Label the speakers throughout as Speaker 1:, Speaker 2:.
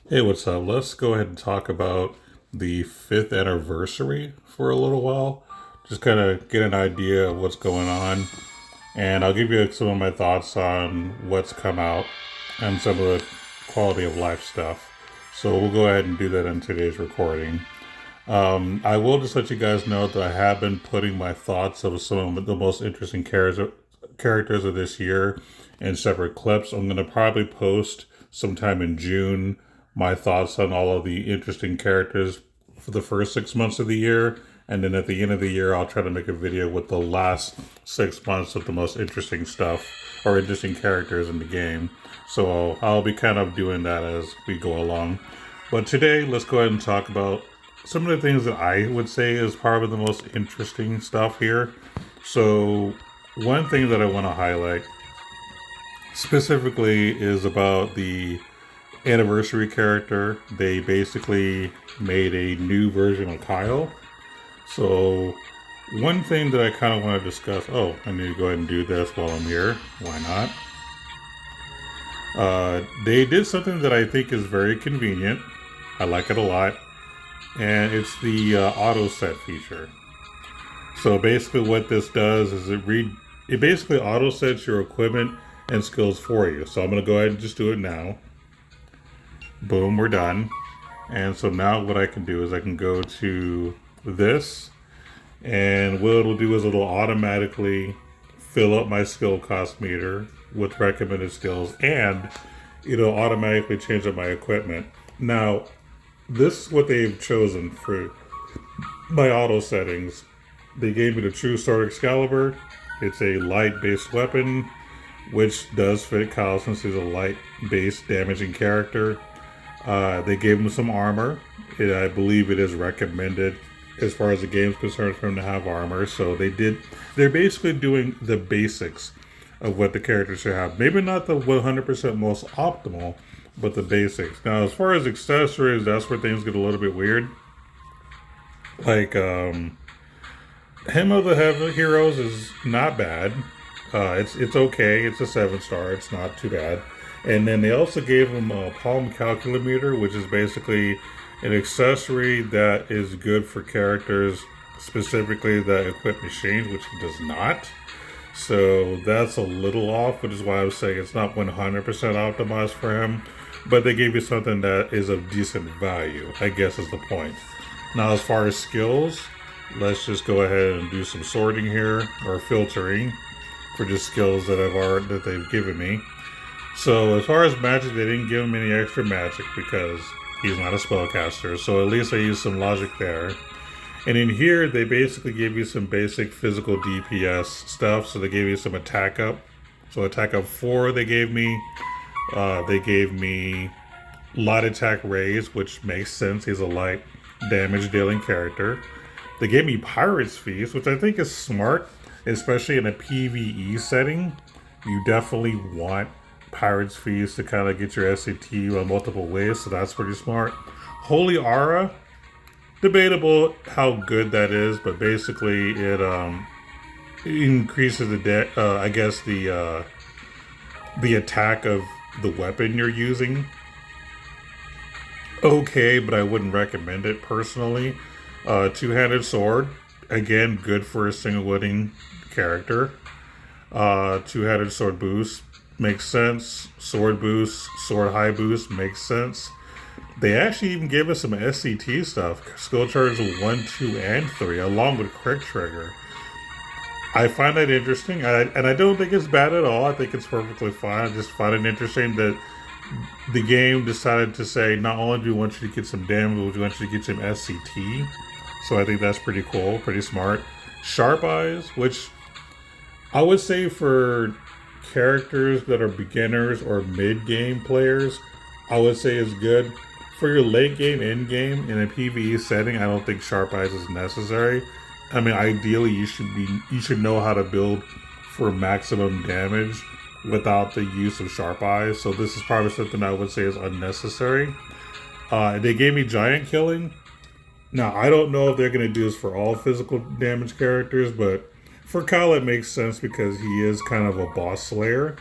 Speaker 1: Hey, what's up? Let's go ahead and talk about the fifth anniversary for a little while. Just kind of get an idea of what's going on. And I'll give you some of my thoughts on what's come out and some of the quality of life stuff. So we'll go ahead and do that in today's recording. I will just let you guys know that I have been putting my thoughts of some of the most interesting characters of this year in separate clips. I'm going to probably post sometime in June my thoughts on all of the interesting characters for the first 6 months of the year. And then at the end of the year, I'll try to make a video with the last 6 months of the most interesting stuff or interesting characters in the game. So I'll be kind of doing that as we go along. But today, let's go ahead and talk about some of the things that I would say is probably the most interesting stuff here. So, one thing that I want to highlight specifically is about the anniversary character. They basically made a new version of Kyle. So, one thing that I kind of want to discuss. Oh, I need to go ahead and do this while I'm here. Why not? They did something that I think is very convenient. I like it a lot, and it's the auto set feature. So basically, what this does is it basically auto sets your equipment and skills for you. So I'm gonna go ahead and just do it now. Boom, we're done. And so now what I can do is I can go to this, and what it'll do is it'll automatically fill up my skill cost meter with recommended skills, and it'll automatically change up my equipment. Now, this is what they've chosen for my auto settings. They gave me the True Sword Excalibur. It's a light based weapon, which does fit Kyle since he's a light based damaging character. They gave him some armor. I believe it is recommended as far as the game's concerned for him to have armor. So they're basically doing the basics of what the character should have. Maybe not the 100% most optimal, but the basics. Now, as far as accessories, that's where things get a little bit weird. Like, Hymn of the Heaven Heroes is not bad. It's okay. It's a 7 star. It's not too bad. And then they also gave him a palm calculameter, which is basically an accessory that is good for characters specifically that equip machines, which he does not. So that's a little off, which is why I was saying it's not 100% optimized for him. But they gave you something that is of decent value, I guess is the point. Now, as far as skills, let's just go ahead and do some sorting here, or filtering, for just skills that they've given me. So as far as magic, they didn't give him any extra magic because he's not a spellcaster. So at least I used some logic there. And in here, they basically give you some basic physical DPS stuff. So they gave you some attack up. So attack up 4 they gave me. They gave me light attack raise, which makes sense. He's a light damage dealing character. They gave me Pirate's Feast, which I think is smart, especially in a PvE setting. You definitely want Pirate's Feast to kind of get your SAT on multiple ways, so that's pretty smart. Holy Aura, debatable how good that is, but basically it increases the attack of the weapon you're using. Okay, but I wouldn't recommend it personally. Two-handed sword, again, good for a single wielding character. Two-handed sword boost makes sense. Sword boost, sword high boost makes sense. They actually even gave us some SCT stuff, skill charges 1, 2, and 3, along with quick trigger. I find that interesting, and I don't think it's bad at all. I think it's perfectly fine. I just find it interesting that the game decided to say, not only do we want you to get some damage, but we want you to get some SCT. So I think that's pretty cool, pretty smart. Sharp Eyes, which I would say for characters that are beginners or mid-game players, I would say is good. For your late game, end game, in a PvE setting, I don't think Sharp Eyes is necessary. I mean, ideally, you should know how to build for maximum damage without the use of Sharp Eyes. So this is probably something I would say is unnecessary. They gave me Giant Killing. Now, I don't know if they're going to do this for all physical damage characters, but for Kyle it makes sense because he is kind of a boss slayer.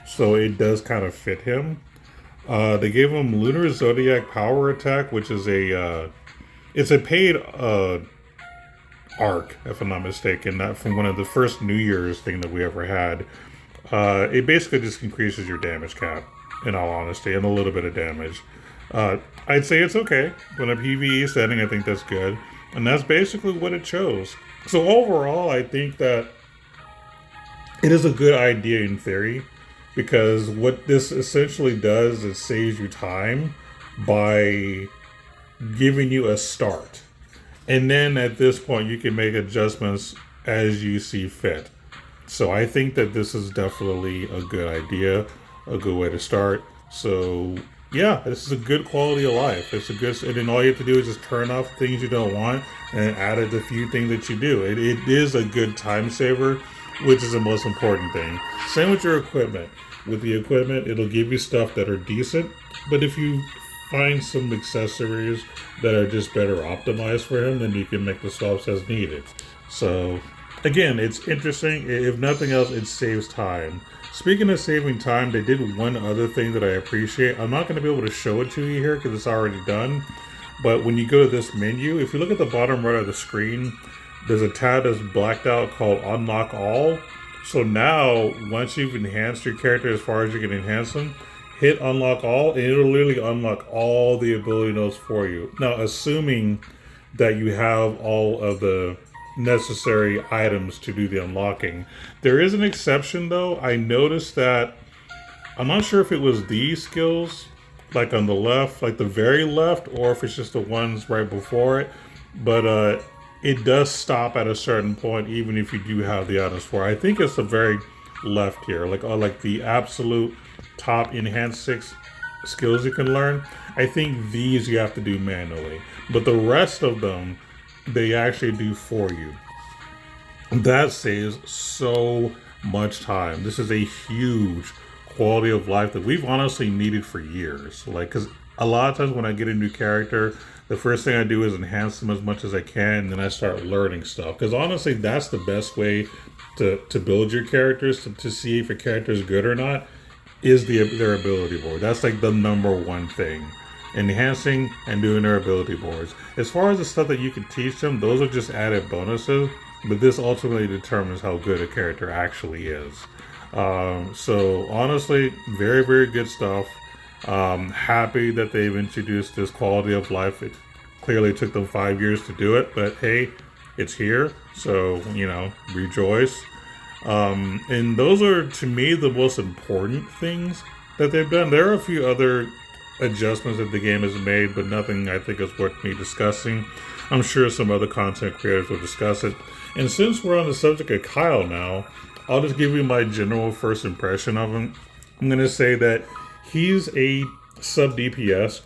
Speaker 1: So it does kind of fit him. They gave him Lunar Zodiac Power Attack, which is it's a paid arc, if I'm not mistaken, not from one of the first New Year's thing that we ever had. It basically just increases your damage cap, in all honesty, and a little bit of damage. I'd say it's okay. In a PvE setting, I think that's good. And that's basically what it chose. So overall, I think that it is a good idea in theory, because what this essentially does is saves you time by giving you a start. And then at this point, you can make adjustments as you see fit. So I think that this is definitely a good idea, a good way to start. So yeah, this is a good quality of life. It's a good, and then all you have to do is just turn off things you don't want and add a few things that you do. It is a good time saver, which is the most important thing. Same with your equipment. With the equipment, it'll give you stuff that are decent, but if you find some accessories that are just better optimized for him, then you can make the swaps as needed. So again, it's interesting. If nothing else, it saves time. Speaking of saving time, they did one other thing that I appreciate. I'm not going to be able to show it to you here because it's already done. But when you go to this menu, if you look at the bottom right of the screen, there's a tab that's blacked out called Unlock All. So now, once you've enhanced your character as far as you can enhance them, hit Unlock All, and it'll literally unlock all the ability nodes for you. Now, assuming that you have all of the necessary items to do the unlocking. There is an exception though. I noticed that, I'm not sure if it was these skills, like on the left, like the very left, or if it's just the ones right before it, but it does stop at a certain point even if you do have the items for it. I think it's the very left here, like the absolute top enhanced 6 skills you can learn. I think these you have to do manually, but the rest of them they actually do for you. That saves so much time. This is a huge quality of life that we've honestly needed for years. Like, because a lot of times when I get a new character, the first thing I do is enhance them as much as I can, and then I start learning stuff. Because honestly, that's the best way to build your characters, to see if a character is good or not, is their ability board. That's like the number one thing. Enhancing and doing their ability boards. As far as the stuff that you can teach them, those are just added bonuses, but this ultimately determines how good a character actually is. So honestly, very, very good stuff. Happy that they've introduced this quality of life. It clearly took them 5 years to do it, but hey, it's here, so rejoice. And those are, to me, the most important things that they've done. There are a few other adjustments that the game has made, but nothing I think is worth me discussing. I'm sure some other content creators will discuss it. And since we're on the subject of Kyle now, I'll just give you my general first impression of him. I'm going to say that he's a sub DPS.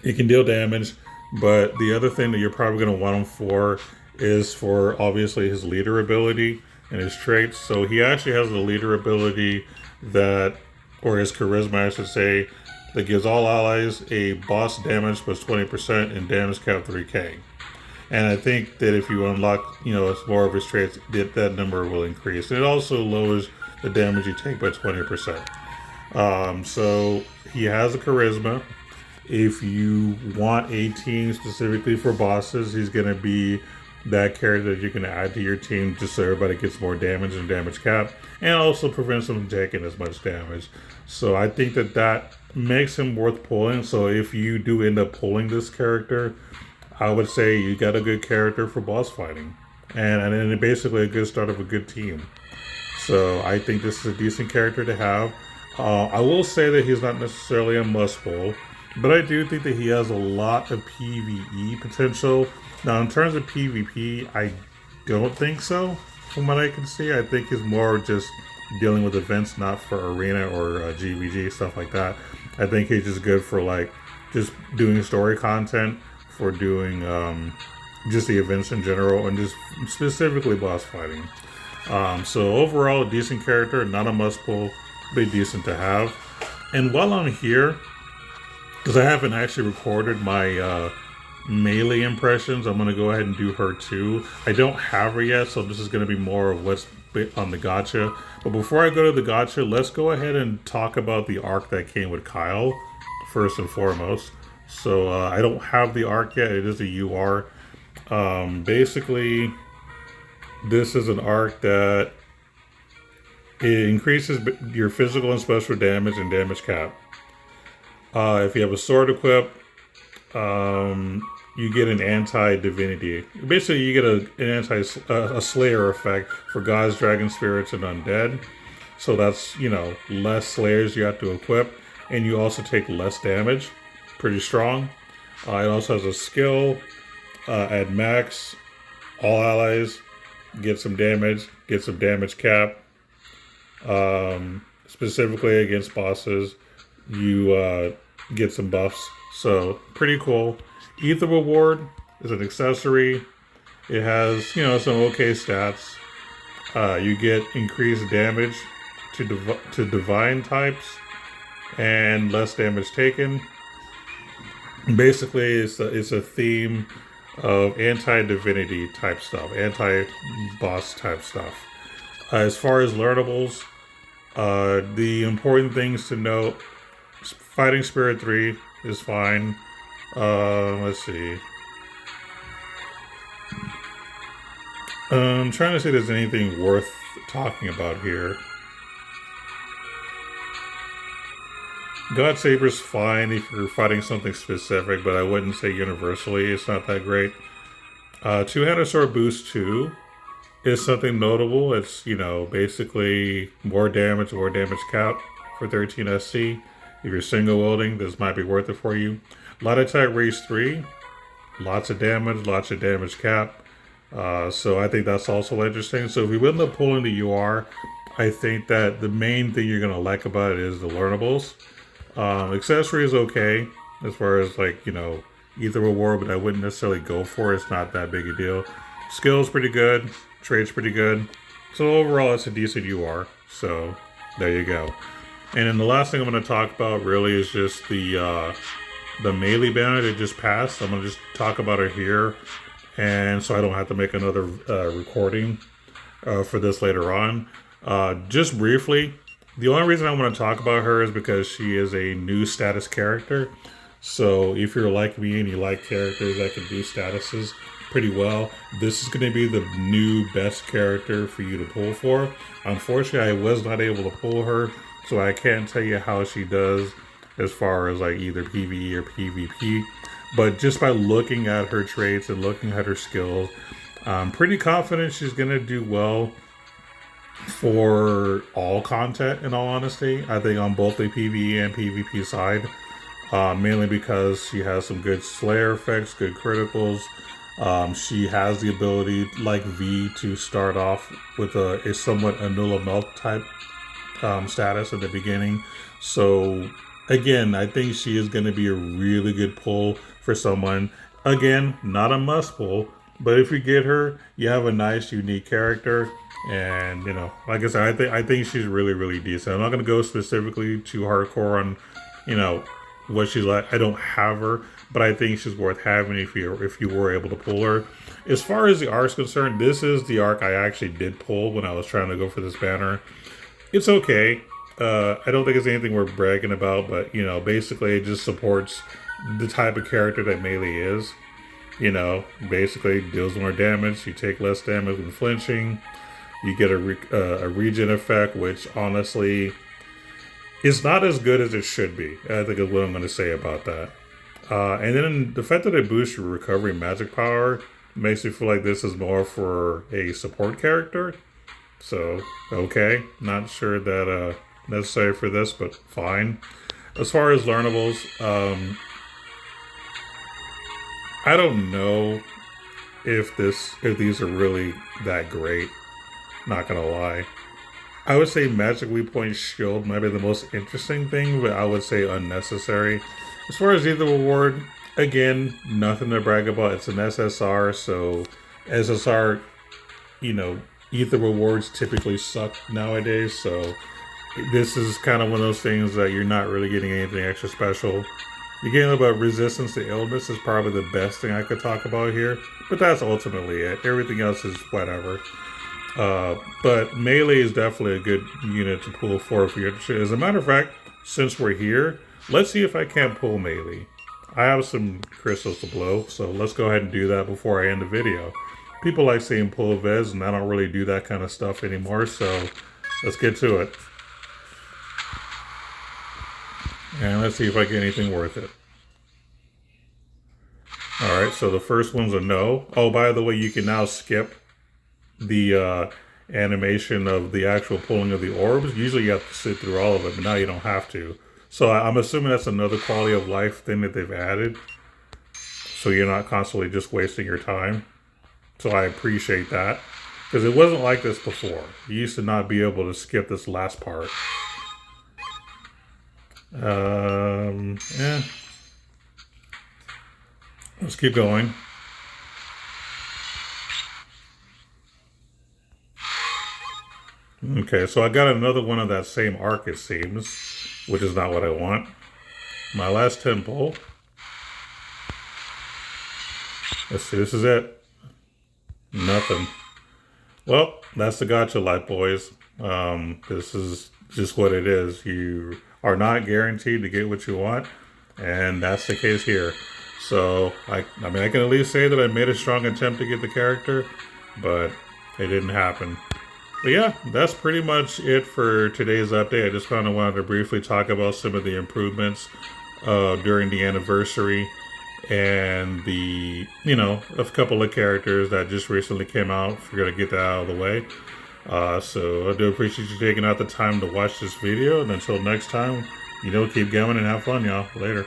Speaker 1: He can deal damage, but the other thing that you're probably going to want him for is for obviously his leader ability and his traits. So he actually has the leader ability that, or his charisma I should say, that gives all allies a boss damage plus 20% and damage cap 3k. And I think that if you unlock, more of his traits, that number will increase. And it also lowers the damage you take by 20%. So he has a charisma. If you want a team specifically for bosses, he's going to be that character that you can add to your team just so everybody gets more damage and damage cap, and also prevents them from taking as much damage. So I think that makes him worth pulling. So if you do end up pulling this character, I would say you got a good character for boss fighting, and then basically a good start of a good team. So I think this is a decent character to have. I will say that he's not necessarily a must pull, but I do think that he has a lot of PvE potential. Now, in terms of PvP, I don't think so. From what I can see, I think he's more just dealing with events, not for arena or GVG, stuff like that. I think he's just good for just doing story content, for doing just the events in general, and just specifically boss fighting. So overall, a decent character, not a must pull, but decent to have. And while I'm here, because I haven't actually recorded my melee impressions, I'm going to go ahead and do her too. I don't have her yet, so this is going to be more of what's on the gotcha. But before I go to the gotcha, let's go ahead and talk about the arc that came with Kyle, first and foremost. So I don't have the arc yet. It is a UR. Basically, this is an arc that it increases your physical and special damage and damage cap. If you have a sword equipped, you get an anti-divinity. Basically, you get a slayer effect for gods, dragons, spirits, and undead. So that's, less slayers you have to equip, and you also take less damage. Pretty strong. It also has a skill at max. All allies get some damage cap. Specifically against bosses, you get some buffs. So pretty cool. Ether Reward is an accessory. It has, some okay stats. You get increased damage to divine types and less damage taken. Basically, it's a theme of anti-divinity type stuff, anti-boss type stuff. As far as learnables, the important things to note: Fighting Spirit 3 is fine. Let's see. I'm trying to see if there's anything worth talking about here. God Saber's fine if you're fighting something specific, but I wouldn't say universally it's not that great. Two-handed sword boost 2 is something notable. It's, basically more damage cap for 13 SC. If you're single wielding, this might be worth it for you. Light attack raise 3, lots of damage cap. So I think that's also interesting. So if you end up pulling the UR, I think that the main thing you're going to like about it is the learnables. Accessory is okay as far as Ether Reward, but I wouldn't necessarily go for it. It's not that big a deal. Skill's pretty good. Trade's pretty good. So overall, it's a decent UR. So there you go. And then the last thing I'm going to talk about really is just the melee banner that just passed. I'm going to just talk about it here, and so I don't have to make another recording for this later on. Just briefly, the only reason I want to talk about her is because she is a new status character. So if you're like me and you like characters that can do statuses pretty well, this is going to be the new best character for you to pull for. Unfortunately, I was not able to pull her, so I can't tell you how she does as far as either PvE or PvP. But just by looking at her traits and looking at her skills, I'm pretty confident she's going to do well for all content, in all honesty. I think on both the PvE and PvP side, mainly because she has some good Slayer effects, good criticals. She has the ability, like V, to start off with a somewhat Anula Melt type status at the beginning. So again, I think she is going to be a really good pull for someone. Again, not a must pull, but if you get her, you have a nice, unique character. And, like I said, I think she's really, really decent. I'm not going to go specifically too hardcore on, what she's like. I don't have her, but I think she's worth having if you were able to pull her. As far as the arc's concerned, this is the arc I actually did pull when I was trying to go for this banner. It's okay. I don't think it's anything worth bragging about, but, basically it just supports the type of character that Melee is. Basically deals more damage. You take less damage when flinching. You get a regen effect, which honestly is not as good as it should be. I think is what I'm going to say about that. And then the fact that it boosts your recovery magic power makes me feel like this is more for a support character. So, okay. Not sure that necessary for this, but fine. As far as learnables, I don't know if these are really that great. Not gonna lie. I would say Magic Weak Point Shield might be the most interesting thing, but I would say unnecessary. As far as Ether Reward, again, nothing to brag about. It's an SSR, so SSR, Ether Rewards typically suck nowadays, so this is kind of one of those things that you're not really getting anything extra special. You're getting about resistance to illness is probably the best thing I could talk about here, but that's ultimately it. Everything else is whatever. But melee is definitely a good unit to pull for if you're interested. As a matter of fact, since we're here, let's see if I can't pull melee. I have some crystals to blow, so let's go ahead and do that before I end the video. People like seeing pull Vez, and I don't really do that kind of stuff anymore, so let's get to it. And let's see if I get anything worth it. Alright, so the first one's a no. Oh, by the way, you can now skip the animation of the actual pulling of the orbs. Usually you have to sit through all of it, but now you don't have to. So I'm assuming that's another quality of life thing that they've added. So you're not constantly just wasting your time. So I appreciate that. Because it wasn't like this before. You used to not be able to skip this last part. Yeah. Let's keep going. Okay, so I got another one of that same arc, it seems, which is not what I want. My last 10 pull. Let's see, this is it. Nothing. Well, that's the gacha life, boys. This is just what it is. You are not guaranteed to get what you want, and that's the case here. So, I mean, I can at least say that I made a strong attempt to get the character, but it didn't happen. But yeah, that's pretty much it for today's update. I just kind of wanted to briefly talk about some of the improvements during the anniversary and the, a couple of characters that just recently came out. We're going to get that out of the way. So I do appreciate you taking out the time to watch this video. And until next time, keep gaming and have fun, y'all. Later.